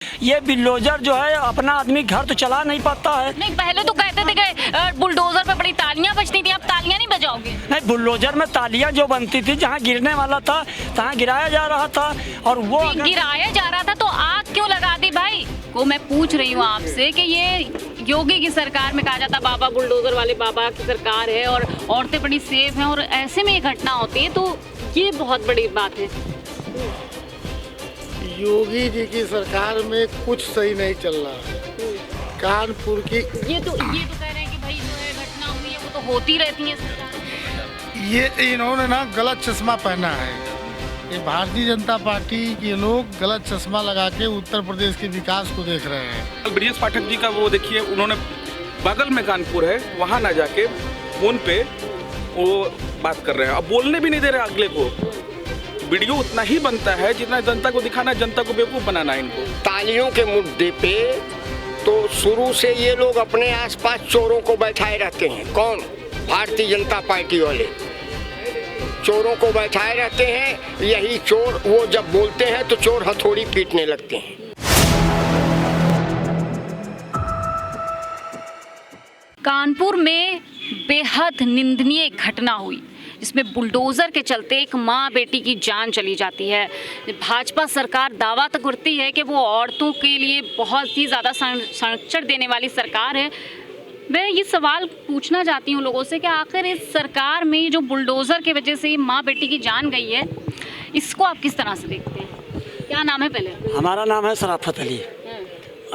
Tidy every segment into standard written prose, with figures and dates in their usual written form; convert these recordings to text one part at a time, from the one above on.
ये बिल्डोजर जो है अपना आदमी घर तो चला नहीं पाता है। नहीं, पहले तो कहते थे कि बुलडोजर पे बड़ी तालियां बजती थी, अब तालियां नहीं बजाओगे? नहीं, बुल्डोजर में तालियां जो बनती थी, जहाँ गिरने वाला था तहाँ गिराया जा रहा था, और वो गिराया जा रहा था तो आग क्यों लगा दी भाई? को मैं पूछ रही हूँ आपसे कि ये योगी की सरकार में कहा जाता बाबा बुलडोजर वाले बाबा की सरकार है और औरतें बड़ी सेफ हैं, और ऐसे में ये घटना होती है, तो ये बहुत बड़ी बात है। योगी जी की सरकार में कुछ सही नहीं चल रहा है। कानपुर की ये तो कह रहे हैं कि भाई जो है घटना हुई है वो तो होती रहती है सरकार। ये इन्होंने ना गलत चश्मा पहना है। ये भारतीय जनता पार्टी के लोग गलत चश्मा लगा के उत्तर प्रदेश के विकास को देख रहे हैं। ब्रजेश पाठक जी का वो देखिए, उन्होंने बगल में कानपुर है, वहाँ ना जाके फोन पे वो बात कर रहे हैं। अब बोलने भी नहीं दे रहे अगले को। वीडियो उतना ही बनता है जितना जनता को दिखाना, जनता को बेवकूफ़ बनाना है इनको। तालियों के मुद्दे पे तो शुरू से ये लोग अपने आसपास चोरों को बैठाए रहते हैं। कौन? भारतीय जनता पार्टी वाले चोरों को बैठाए रहते हैं। यही चोर वो जब बोलते हैं तो चोर हथौड़ी पीटने लगते हैं। कानपुर में बेहद निंदनीय घटना हुई जिसमें बुलडोजर के चलते एक माँ बेटी की जान चली जाती है। भाजपा सरकार दावा तो करती है कि वो औरतों के लिए बहुत ही ज़्यादा संरक्षण देने वाली सरकार है। मैं ये सवाल पूछना चाहती हूँ लोगों से कि आखिर इस सरकार में जो बुलडोजर की वजह से माँ बेटी की जान गई है, इसको आप किस तरह से देखते हैं? क्या नाम है पहले? हमारा नाम है शराफत अली।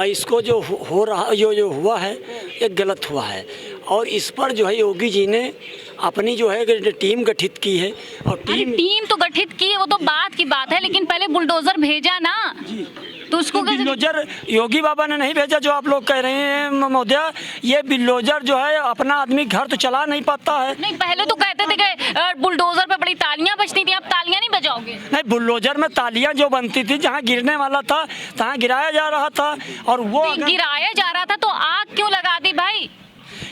इसको जो हो रहा जो हुआ है ये गलत हुआ है, और इस पर जो है योगी जी ने अपनी जो है टीम गठित की है। और टीम तो गठित की है, वो तो बात की बात है, लेकिन पहले बुलडोजर भेजा ना। तो उसको बिल्डोजर योगी बाबा ने नहीं भेजा जो आप लोग कह रहे हैं महोदया। ये बिल्डोजर जो है अपना आदमी घर तो चला नहीं पाता है। नहीं, पहले तो कहते थे कि बुलडोजर पे बड़ी तालियां बजती थी, अब तालियां नहीं बजाओगे? नहीं, बुल्डोजर में तालियां जो बनती थी, जहाँ गिरने वाला था तहाँ गिराया जा रहा था, और वो गिराया जा रहा था तो आग क्यों लगा दी भाई?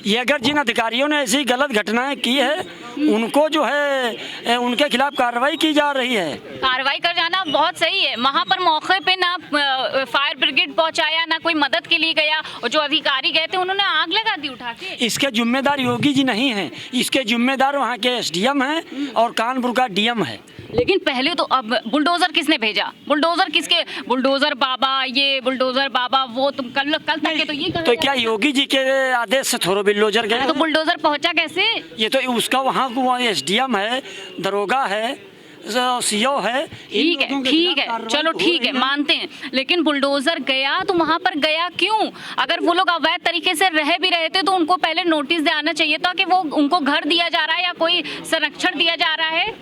ये अगर जिन अधिकारियों ने ऐसी गलत घटनाएं की है उनको जो है उनके खिलाफ कार्रवाई की जा रही है। कार्रवाई कर जाना बहुत सही है। वहाँ पर मौके पे ना फायर ब्रिगेड पहुँचाया, ना कोई मदद के लिए गया, और जो अधिकारी गए थे उन्होंने आग लगा दी उठा के। इसके जिम्मेदार योगी जी नहीं हैं, इसके जिम्मेदार वहाँ के एसडीएम हैं और कानपुर का डीएम है। लेकिन पहले तो अब बुलडोजर किसने भेजा? बुलडोजर किसके? बुलडोजर बाबा ये, बुलडोजर बाबा वो। तुम कल तक के तो ये तो क्या योगी जी के आदेश से थोड़ा बुलडोजर गए? तो बुलडोजर पहुंचा कैसे? ये तो उसका वहाँ एसडीएम है, दरोगा है, सीओ है। ठीक है, चलो ठीक है, मानते हैं, लेकिन बुलडोजर गया तो वहाँ पर गया क्यों? अगर वो लोग अवैध तरीके से रह भी रहे थे तो उनको पहले नोटिस देना चाहिए था कि वो उनको घर दिया जा रहा है या कोई संरक्षण दिया जा रहा है।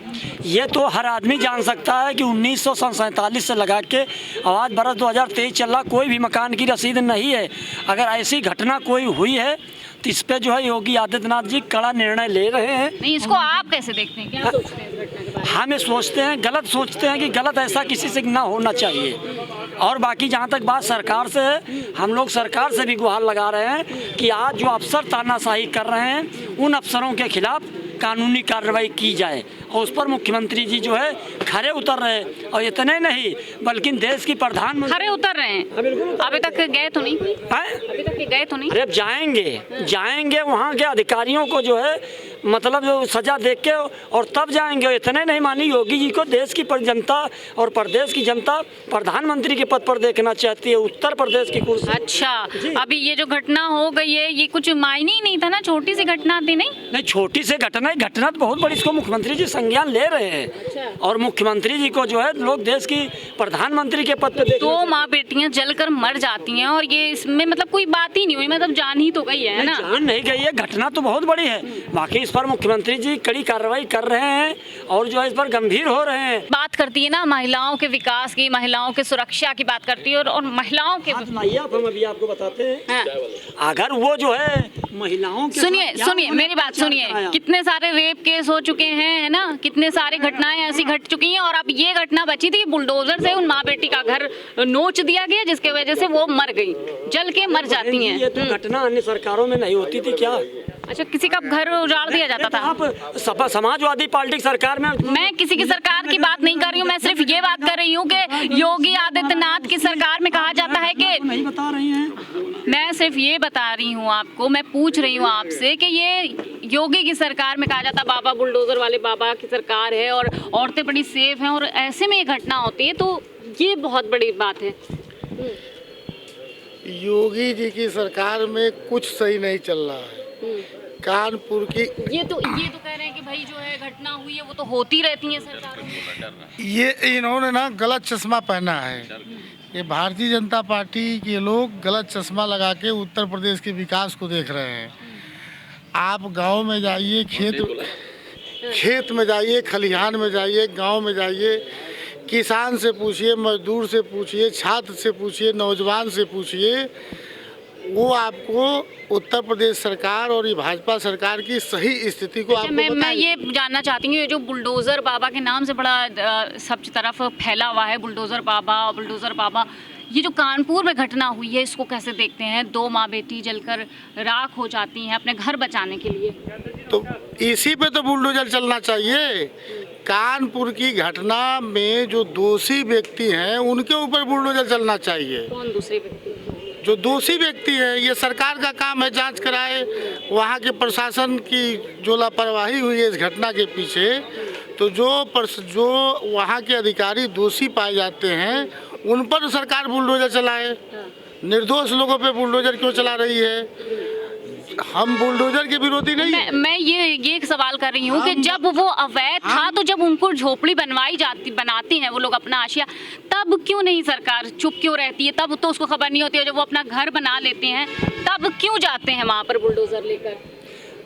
ये तो हर आदमी जान सकता है कि 1947 से लगा के आज बरस 2023 चल रहा, कोई भी मकान की रसीद नहीं है। अगर ऐसी घटना कोई हुई है तो इस पे जो है योगी आदित्यनाथ जी कड़ा निर्णय ले रहे हैं। नहीं, इसको आप कैसे देखते हैं? क्या सोचते हैं इस घटना के बारे में? हम सोचते हैं, गलत सोचते हैं कि गलत ऐसा किसी से ना होना चाहिए। और बाकी जहाँ तक बात सरकार से है, हम लोग सरकार से भी गुहार लगा रहे हैं कि आज जो अफसर तानाशाही कर रहे हैं उन अफसरों के खिलाफ कानूनी कार्रवाई की जाए, और उस पर मुख्यमंत्री जी जो है खरे उतर रहे हैं। और इतने नहीं बल्कि देश की प्रधानमंत्री खरे उतर रहे हैं। अभी तक गए तो नहीं? अभी तक गए तो नहीं? अरे अब जाएंगे वहाँ के अधिकारियों को जो है मतलब जो सजा देख के, और तब जाएंगे। इतने नहीं मानी योगी जी को देश की जनता और प्रदेश की जनता प्रधानमंत्री के पद पर देखना चाहती है, उत्तर प्रदेश की कुर्सी। अच्छा, अभी ये जो घटना हो गई है ये कुछ मायने ही नहीं था ना, छोटी सी घटना थी। नहीं, छोटी सी घटना तो बहुत बड़ी, इसको मुख्यमंत्री जी संज्ञान ले रहे हैं। अच्छा। और मुख्यमंत्री जी को जो है लोग देश की प्रधानमंत्री के पद पे दो माँ बेटियां जलकर मर जाती हैं और ये इसमें मतलब कोई बात ही नहीं हुई, मतलब जान ही तो गई है ना? जान नहीं गई है, घटना तो बहुत बड़ी है। बाकी इस पर मुख्यमंत्री जी कड़ी कार्रवाई कर रहे हैं और जो है इस पर गंभीर हो रहे हैं। बात करती है ना महिलाओं के विकास की, महिलाओं के सुरक्षा की बात करती है, और महिलाओं के हम अभी आपको बताते हैं। अगर वो जो है महिलाओं के, सुनिए मेरी बात सुनिए, कितने सारे रेप केस हो चुके हैं, है ना, कितने सारे घटनाएं ऐसी घट चुकी हैं, और अब ये घटना बची थी, बुलडोजर से उन माँ बेटी का घर नोच दिया गया जिसके वजह से वो मर गई, जल के मर जाती हैं। ये तो घटना अन्य सरकारों में नहीं होती थी क्या? अच्छा, किसी का घर उजाड़ दिया जाता था? आप समाजवादी पार्टी की सरकार में मैं किसी की सरकार की बात नहीं कर रही हूँ, मैं सिर्फ ये बात कर रही हूँ कि योगी आदित्यनाथ की सरकार में कहा जाता है कि नहीं बता रही हैं। मैं सिर्फ ये बता रही हूँ आपको, मैं पूछ रही हूँ आपसे कि ये योगी की सरकार में कहा जाता बाबा बुलडोजर वाले बाबा की सरकार है और औरतें बड़ी सेफ हैं, और ऐसे में ये घटना होती है, तो ये बहुत बड़ी बात है। योगी जी की सरकार में कुछ सही नहीं चल रहा है। कानपुर की ये तो कह रहे हैं कि भाई जो है घटना हुई है वो तो होती रहती है सरकारों में। ये इन्होंने ना गलत चश्मा पहना है। ये भारतीय जनता पार्टी के लोग गलत चश्मा लगा के उत्तर प्रदेश के विकास को देख रहे हैं। आप गांव में जाइए, खेत में जाइए, खलिहान में जाइए, गांव में जाइए, किसान से पूछिए, मजदूर से पूछिए, छात्र से पूछिए, नौजवान से पूछिए, वो आपको उत्तर प्रदेश सरकार और ये भाजपा सरकार की सही स्थिति को आपको मैं ये जानना चाहती हूँ, ये जो बुलडोज़र बाबा के नाम से बड़ा सब तरफ फैला हुआ है, बुलडोज़र बाबा, ये जो कानपुर में घटना हुई है इसको कैसे देखते हैं? 2 माँ बेटी जलकर राख हो जाती हैं अपने घर बचाने के लिए। तो इसी पे तो बुलडोजर चलना चाहिए। कानपुर की घटना में जो दोषी व्यक्ति हैं उनके ऊपर बुलडोजर चलना चाहिए। कौन दूसरे व्यक्ति? जो दोषी व्यक्ति है, ये सरकार का काम है, जांच कराए। वहाँ के प्रशासन की जो लापरवाही हुई है इस घटना के पीछे, तो जो वहाँ के अधिकारी दोषी पाए जाते हैं उन पर सरकार बुलडोजर चलाए। निर्दोष लोगों पे बुलडोजर क्यों चला रही है? हम बुलडोजर के विरोधी नहीं है। मैं ये एक सवाल कर रही हूँ कि जब वो अवैध था तो जब उनको झोपड़ी बनाती हैं वो लोग अपना आशिया, तब क्यों नहीं सरकार चुप क्यों रहती है? तब तो उसको खबर नहीं होती है। जब वो अपना घर बना लेते हैं तब क्यों जाते हैं वहाँ पर बुलडोजर लेकर?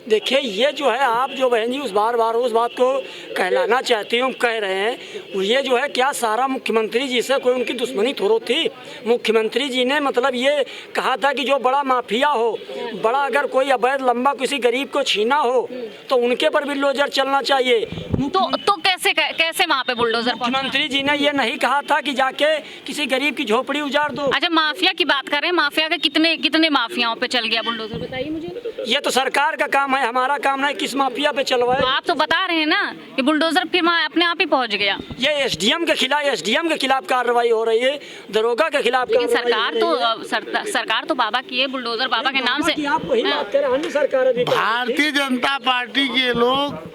देखिए, ये जो है आप जो बहन जी उस बार उस बात को कहलाना चाहती हूँ, कह रहे हैं, ये जो है क्या सारा मुख्यमंत्री जी से कोई उनकी दुश्मनी थोड़ी थी? मुख्यमंत्री जी ने मतलब ये कहा था कि जो बड़ा माफिया हो, बड़ा अगर कोई अवैध लंबा किसी गरीब को छीना हो तो उनके पर बुलडोजर चलना चाहिए। तो कैसे वहाँ पे बुलडोजर? मुख्यमंत्री जी ने ये नहीं कहा था कि जाके किसी गरीब की झोपड़ी उजाड़ दो। अच्छा, माफिया की बात करें, माफिया के कितने माफियाओं पे चल गया बुलडोजर, बताइए मुझे। ये तो सरकार का काम है, हमारा काम नहीं किस माफिया पे चलवाए। तो आप तो बता रहे हैं ना कि बुलडोजर फिर अपने आप ही पहुंच गया। ये एसडीएम के खिलाफ कार्रवाई हो रही है, दरोगा के खिलाफ। लेकिन सरकार तो बाबा की है, बुलडोजर बाबा के नाम से। आप वही बात कर रहे हैं, सरकार भारतीय जनता पार्टी के लोग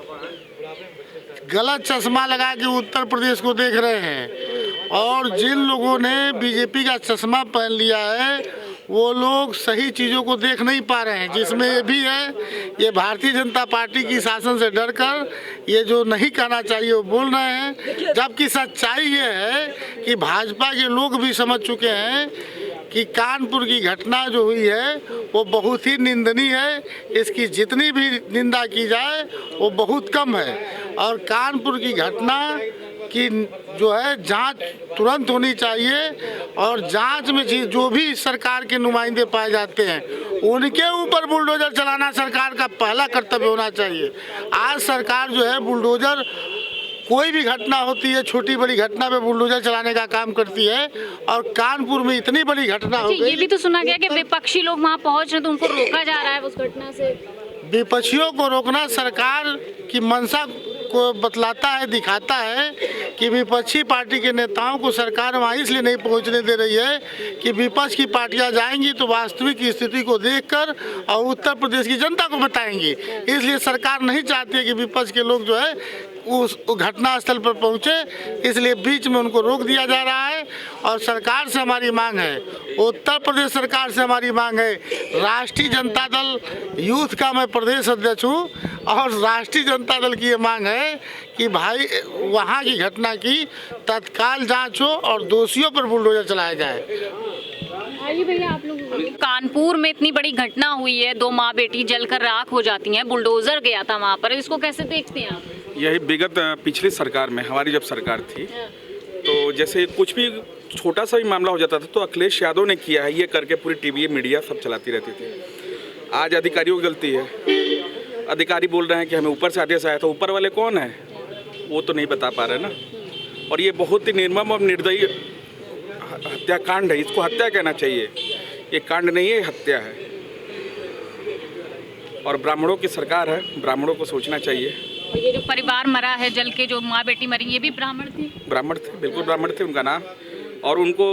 गलत चश्मा लगा के उत्तर प्रदेश को देख रहे हैं, और जिन लोगों ने बीजेपी का चश्मा पहन लिया है वो लोग सही चीज़ों को देख नहीं पा रहे हैं, जिसमें ये भी है ये भारतीय जनता पार्टी की शासन से डरकर ये जो नहीं कहना चाहिए वो बोल रहे हैं। जबकि सच्चाई ये है कि भाजपा के लोग भी समझ चुके हैं कि कानपुर की घटना जो हुई है वो बहुत ही निंदनीय है। इसकी जितनी भी निंदा की जाए वो बहुत कम है, और कानपुर की घटना की जो है जांच तुरंत होनी चाहिए, और जांच में जो भी सरकार के नुमाइंदे पाए जाते हैं उनके ऊपर बुलडोजर चलाना सरकार का पहला कर्तव्य होना चाहिए। आज सरकार जो है बुलडोजर, कोई भी घटना होती है छोटी बड़ी घटना पे बुलडोजर चलाने का काम करती है, और कानपुर में इतनी बड़ी घटना हो गई। ये भी तो सुना गया कि विपक्षी लोग वहाँ पहुँच रहे तो उनको रोका जा रहा है उस घटना से। विपक्षियों को रोकना सरकार की मंशा को बतलाता है, दिखाता है कि विपक्षी पार्टी के नेताओं को सरकार वहाँ इसलिए नहीं पहुँचने दे रही है कि विपक्ष की पार्टियाँ जाएंगी तो वास्तविक स्थिति को देखकर और उत्तर प्रदेश की जनता को बताएंगी। इसलिए सरकार नहीं चाहती है कि विपक्ष के लोग जो है उस घटना स्थल पर पहुँचे, इसलिए बीच में उनको रोक दिया जा रहा है। और सरकार से हमारी मांग है, उत्तर प्रदेश सरकार से हमारी मांग है, राष्ट्रीय जनता दल यूथ का मैं प्रदेश अध्यक्ष हूँ, और राष्ट्रीय जनता दल की ये मांग है कि भाई वहाँ की घटना की तत्काल जांच हो और दोषियों पर बुलडोजर चलाया जाए। आइए भैया, आप लोग कानपुर में इतनी बड़ी घटना हुई है, 2 माँ बेटी जलकर राख हो जाती हैं, बुलडोजर गया था वहाँ पर, इसको कैसे देखते हैं आप? यही विगत पिछली सरकार में हमारी जब सरकार थी तो जैसे कुछ भी छोटा सा भी मामला हो जाता था तो अखिलेश यादव ने किया है ये करके पूरी टीवी मीडिया सब चलाती रहती थी। आज अधिकारियों की गलती है, अधिकारी बोल रहे हैं कि हमें ऊपर से आदेश आया, तो ऊपर वाले कौन है वो तो नहीं बता पा रहे ना। और ये बहुत ही निर्मम और निर्दयी हत्याकांड है, इसको हत्या कहना चाहिए, ये कांड नहीं है, हत्या है। और ब्राह्मणों की सरकार है, ब्राह्मणों को सोचना चाहिए। और ये जो परिवार मरा है जल के, जो माँ बेटी मरी, ये भी ब्राह्मण थे? ब्राह्मण थे, बिल्कुल ब्राह्मण थे उनका नाम। और उनको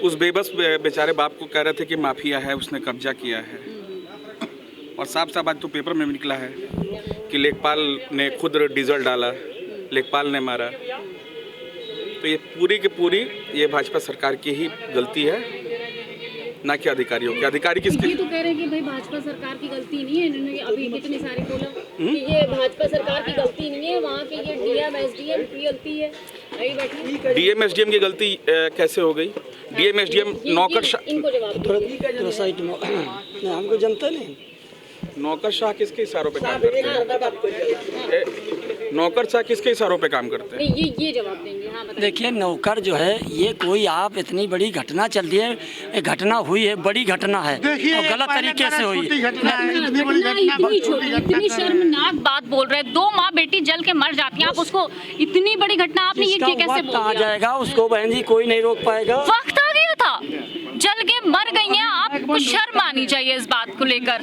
उस बेबस बेचारे बाप को कह रहे थे कि माफिया है, उसने कब्जा किया है। और साफ साफ आज तो पेपर में भी निकला है कि लेखपाल ने खुद डीजल डाला, लेखपाल ने मारा। तो ये पूरी की पूरी ये भाजपा सरकार की ही गलती है, ना कि अधिकारियों की। अधिकारी किसके? ये तो कह रहे हैं कि भाई भाजपा सरकार की गलती नहीं है, इन्होंने अभी कितनी सारी बोला कि ये भाजपा सरकार की गलती नहीं है, वहाँ के ये डीएम एसडीएम की गलती है। डीएम एसडीएम की गलती कैसे हो गई? डीएम एसडीएम नौकरशाह, इनको जवाब थोड़ा साइड में हमको जनता नहीं। नौकरशाह किसके इशारों पे काम करते हैं? नौकरशाह किसके इशारों पे काम करते हैं? ये जवाब देंगे। हाँ, देखिए, नौकर जो है ये कोई आप इतनी बड़ी घटना चल रही है, एक घटना हुई है, बड़ी घटना है और गलत तरीके से हुई। इतनी शर्मनाक बात बोल रहे हैं, 2 माँ बेटी जल के मर जाती हैं, आप उसको इतनी बड़ी घटना आपने ये कैसे बोल दिया? आ जाएगा उसको बहन जी, कोई नहीं रोक पाएगा। वक्त आ गया था, जल के मर गई हैं, आपको शर्म आनी चाहिए इस बात को लेकर।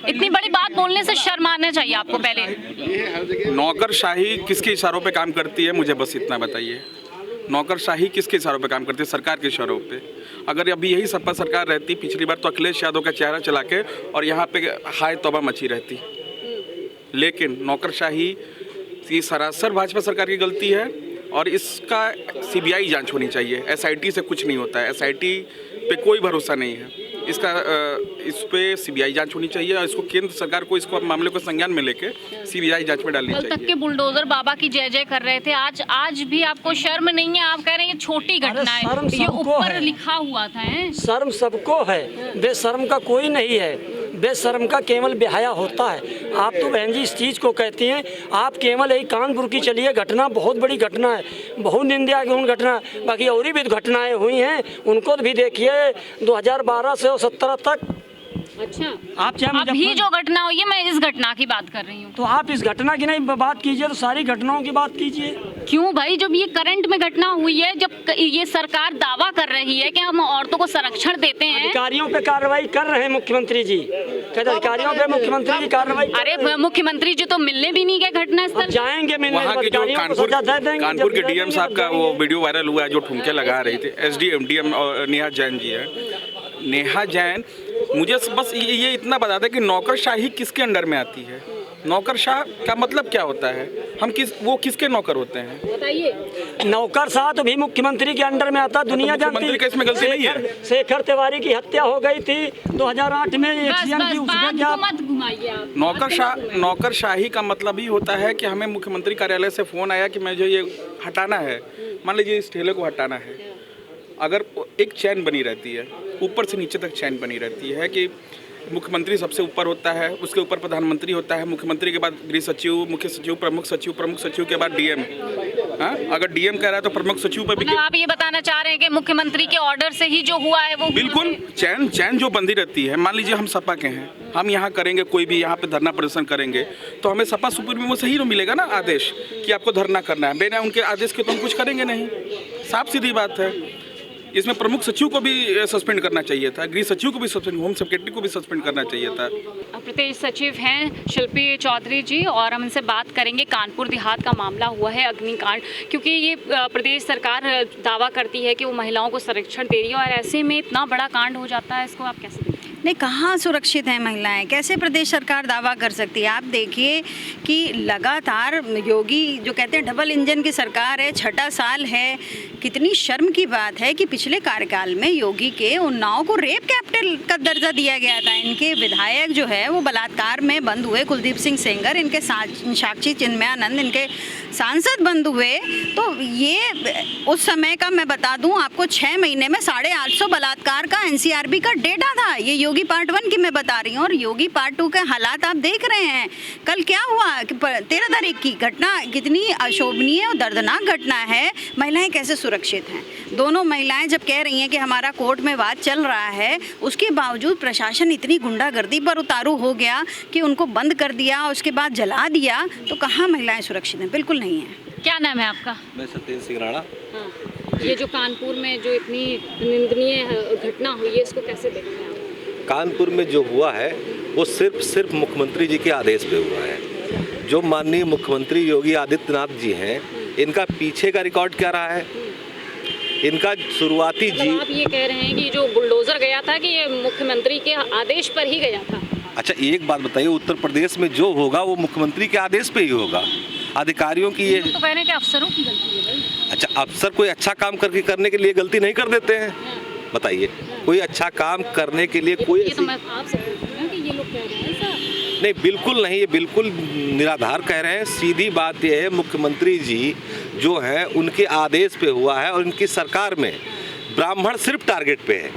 इतनी बड़ी बात बोलने से शर्म आना चाहिए आपको। पहले नौकरशाही किसके इशारों पे काम करती है, मुझे बस इतना बताइए। नौकरशाही किसके इशारों पे काम करती है? सरकार के इशारों पे। अगर अभी यही सपा सरकार रहती, पिछली बार तो अखिलेश यादव का चेहरा चला के और यहाँ पे हाय तौबा मची रहती। लेकिन नौकरशाही ये सरासर भाजपा सरकार की गलती है और इसका सीबीआई जांच होनी चाहिए। एसआईटी से कुछ नहीं होता है, एसआईटी पे कोई भरोसा नहीं है। इसका इस पे सीबीआई जांच होनी चाहिए और इसको केंद्र सरकार को इसको मामले को संज्ञान में लेके सीबीआई जांच में डालनी चाहिए। कल तक के बुलडोजर बाबा की जय जय कर रहे थे, आज भी आपको शर्म नहीं है? आप कह रहे हैं ये छोटी घटना है, ये ऊपर लिखा हुआ था। शर्म सबको है, बेशर्म का कोई नहीं है। बेशर्म का केवल बेहया होता है। आप तो बहन जी इस चीज़ को कहती हैं, आप केवल यही कानपुर की चलिए घटना, बहुत बड़ी घटना है, बहुत निंदनीय घटना। बाकी और भी घटनाएं हुई हैं, उनको भी देखिए 2012 से 17 तक। अच्छा, आप चाहे अभी जो घटना हुई है, मैं इस घटना की बात कर रही हूँ। तो आप इस घटना की नहीं बात कीजिए, तो सारी घटनाओं की बात कीजिए। क्यों भाई? जब ये करंट में घटना हुई है, जब ये सरकार दावा कर रही है कि हम औरतों को संरक्षण देते हैं, अधिकारियों पे कार्रवाई कर रहे हैं मुख्यमंत्री जी, कहते अधिकारियों पे मुख्यमंत्री जी कार्रवाई। अरे मुख्यमंत्री जी तो मिलने भी नहीं गए घटनास्थल, जाएंगे मिलने। वहाँ के जो कानपुर के डीएम साहब का वो वीडियो वायरल हुआ है जो ठुमके लगा रही थी, एसडीएम डीएम नेहा जैन जी है। नेहा जैन, मुझे बस ये इतना बता दें कि नौकरशाही किसके अंडर में आती है? नौकरशाह का मतलब क्या होता है? वो किसके नौकर होते हैं? बताइए। नौकरशाह तो भी मुख्यमंत्री के अंडर में आता, दुनिया जानती है। मुख्यमंत्री का इसमें गलती नहीं है। शेखर तिवारी की हत्या हो गई थी 2008 में, मत घुमाइए आप। नौकरशाही का मतलब ही होता है कि हमें मुख्यमंत्री कार्यालय से फोन आया कि मुझे ये हटाना है, मान लीजिए इस ठेले को हटाना है। अगर एक चैन बनी रहती है, ऊपर से नीचे तक चैन बनी रहती है कि मुख्यमंत्री सबसे ऊपर होता है, उसके ऊपर प्रधानमंत्री होता है, मुख्यमंत्री के बाद गृह सचिव, मुख्य सचिव, प्रमुख सचिव के बाद डीएम। हाँ, अगर डीएम कह रहा है तो प्रमुख सचिव पर भी। मतलब आप ये बताना चाह रहे हैं कि मुख्यमंत्री के ऑर्डर से ही जो हुआ है वो बिल्कुल चैन जो बंधी रहती है। मान लीजिए हम सपा के हैं, हम यहाँ करेंगे, कोई भी यहाँ पे धरना प्रदर्शन करेंगे तो हमें सपा सुप्रीमो से ही तो मिलेगा ना आदेश कि आपको धरना करना है। बिना उनके आदेश के तो हम कुछ करेंगे नहीं, साफ सीधी बात है। इसमें प्रमुख सचिव को भी सस्पेंड करना चाहिए था, गृह सचिव को भी सस्पेंड, होम सेक्रेटरी को भी सस्पेंड करना चाहिए था। प्रदेश सचिव हैं शिल्पी चौधरी जी, और हम इनसे बात करेंगे। कानपुर देहात का मामला हुआ है, अग्निकांड, क्योंकि ये प्रदेश सरकार दावा करती है कि वो महिलाओं को संरक्षण दे रही है, और ऐसे में इतना बड़ा कांड हो जाता है, इसको आप कैसे देखते हैं? नहीं, कहाँ सुरक्षित हैं महिलाएं? कैसे प्रदेश सरकार दावा कर सकती है? आप देखिए कि लगातार योगी जो कहते हैं डबल इंजन की सरकार है, 6ठा साल है। कितनी शर्म की बात है कि पिछले कार्यकाल में योगी के उन्नाव को रेप कैपिटल का दर्जा दिया गया था। इनके विधायक जो है वो बलात्कार में बंद हुए, कुलदीप सिंह सेंगर, इनके साक्षी चिन्मयानंद इनके सांसद बंद हुए। तो ये उस समय का मैं बता दूं आपको, 6 महीने में 850 बलात्कार का एनसीआरबी का डेटा था। ये योगी पार्ट 1 की मैं बता रही हूँ, और योगी पार्ट 2 के हालात आप देख रहे हैं। कल क्या हुआ, 13 तारीख की घटना कितनी अशोभनीय और दर्दनाक घटना है। महिलाएं कैसे सुरक्षित हैं? दोनों महिलाएं जब कह रही हैं कि हमारा कोर्ट में बात चल रहा है, उसके बावजूद प्रशासन इतनी गुंडागर्दी पर उतारू हो गया कि उनको बंद कर दिया, उसके बाद जला दिया। तो कहाँ महिलाएं सुरक्षित हैं? बिल्कुल नहीं है। क्या नाम है आपका? मैं सत्येंद्र सिंह राणा। ये जो कानपुर में जो इतनी निंदनीय घटना हुई है, इसको कैसे देखते हैं आप? कानपुर में जो हुआ है वो सिर्फ मुख्यमंत्री जी के आदेश पे हुआ है। जो माननीय मुख्यमंत्री योगी आदित्यनाथ जी हैं, इनका पीछे का रिकॉर्ड क्या रहा है, इनका शुरुआती मतलब आप ये कह रहे हैं कि जो बुलडोजर गया था कि ये मुख्यमंत्री के आदेश पर ही गया था? अच्छा एक बात बताइए, उत्तर प्रदेश में जो होगा वो मुख्यमंत्री के आदेश पे ही होगा। अधिकारियों की ये तो कह रहे हैं कि अफसरों की गलती है भाई। अच्छा, अफसर कोई अच्छा काम करने के लिए गलती नहीं कर देते हैं? बताइए, कोई अच्छा काम करने के लिए कोई ये तो मैं आपसे पूछ रही हूं कि ये लोग कह रहे हैं ऐसा? नहीं, बिल्कुल नहीं, ये बिल्कुल निराधार कह रहे हैं। सीधी बात यह है, मुख्यमंत्री जी जो हैं उनके आदेश पे हुआ है और उनकी सरकार में ब्राह्मण सिर्फ टारगेट पे है,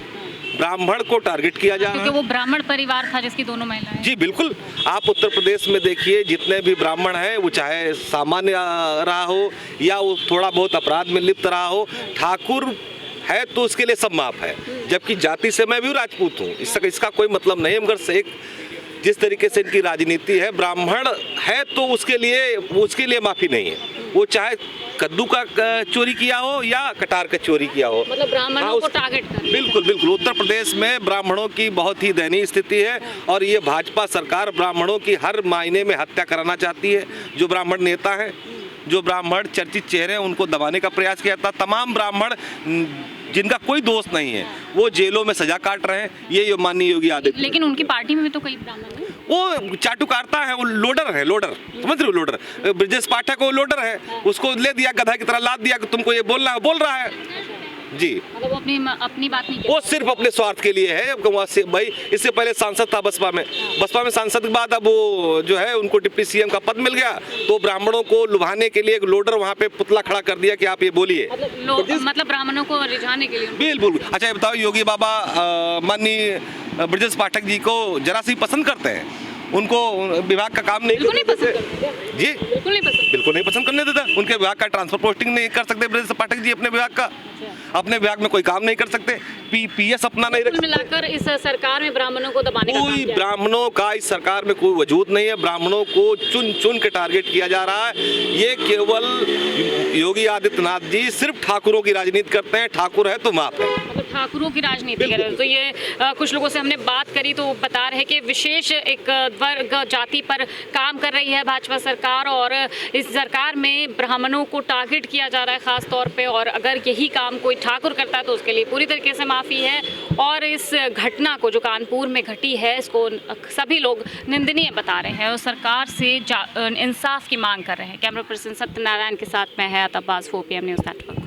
ब्राह्मण को टारगेट किया जा रहा है। क्योंकि वो ब्राह्मण परिवार था जिसकी दोनों महिलाएं। जी बिल्कुल, आप उत्तर प्रदेश में देखिए, जितने भी ब्राह्मण हैं वो चाहे सामान्य रहा हो या वो थोड़ा बहुत अपराध में लिप्त रहा हो, ठाकुर है तो उसके लिए सब माफ है। जबकि जाति से मैं भी राजपूत हूँ, इसका कोई मतलब नहीं है, मगर से एक जिस तरीके से इनकी राजनीति है, ब्राह्मण है तो उसके लिए माफी नहीं है। वो चाहे कद्दू का चोरी किया हो या कटार का चोरी किया हो, मतलब ब्राह्मणों को टारगेट कर। बिल्कुल उत्तर प्रदेश में ब्राह्मणों की बहुत ही दयनीय स्थिति है और ये भाजपा सरकार ब्राह्मणों की हर मायने में हत्या कराना चाहती है। जो ब्राह्मण नेता हैं, जो ब्राह्मण चर्चित चेहरे हैं, उनको दबाने का प्रयास किया था। तमाम ब्राह्मण जिनका कोई दोष नहीं है वो जेलों में सजा काट रहे हैं। ये माननीय योगी आदित्यनाथ। लेकिन उनकी पार्टी में भी तो कई ब्राह्मण हैं। वो चाटुकारता है, वो लोडर है, लोडर, समझ रहे हो, लोडर। ब्रजेश पाठक वो लोडर है, उसको ले दिया, गधा की तरह लाद दिया कि तुमको ये बोलना है, बोल रहा है जी। मतलब वो अपनी बात नहीं, वो सिर्फ अपने स्वार्थ के लिए है। भाई इससे पहले सांसद था बसपा में सांसद के बाद अब वो जो है उनको डिप्टी सीएम का पद मिल गया, तो ब्राह्मणों को लुभाने के लिए एक लोडर वहाँ पे पुतला खड़ा कर दिया कि आप ये बोलिए, मतलब ब्राह्मणों को रिझाने के लिए। बिल्कुल। अच्छा ये बताओ, योगी बाबा माननीय ब्रजेश पाठक जी को जरा सी पसंद करते हैं? उनको विभाग का काम नहीं पसंद जी, बिल्कुल नहीं पसंद करने देता। उनके विभाग का ट्रांसफर पोस्टिंग नहीं कर सकते ब्रजेश पाठक जी, अपने विभाग का, अपने विभाग में कोई काम नहीं कर सकते, पीएस अपना नहीं रख सकते। मिलाकर इस सरकार में ब्राह्मणों को दबाने का कोई ब्राह्मणों का इस सरकार में कोई वजूद नहीं है। ब्राह्मणों को चुन चुन के टारगेट किया जा रहा है। ये केवल योगी आदित्यनाथ जी सिर्फ ठाकुरों की राजनीति करते हैं, ठाकुर है तो माफ है, ठाकुरों की राजनीति कर रहे हैं। तो ये कुछ लोगों से हमने बात करी तो बता रहे कि विशेष एक वर्ग जाति पर काम कर रही है भाजपा सरकार और इस सरकार में ब्राह्मणों को टारगेट किया जा रहा है खास तौर पे, और अगर यही काम कोई ठाकुर करता है तो उसके लिए पूरी तरीके से माफ़ी है। और इस घटना को जो कानपुर में घटी है इसको सभी लोग निंदनीय बता रहे हैं और सरकार से इंसाफ की मांग कर रहे हैं। कैमरा पर्सन सत्यनारायण के साथ मैं है अब्बास, 4 PM न्यूज़ नेटवर्क।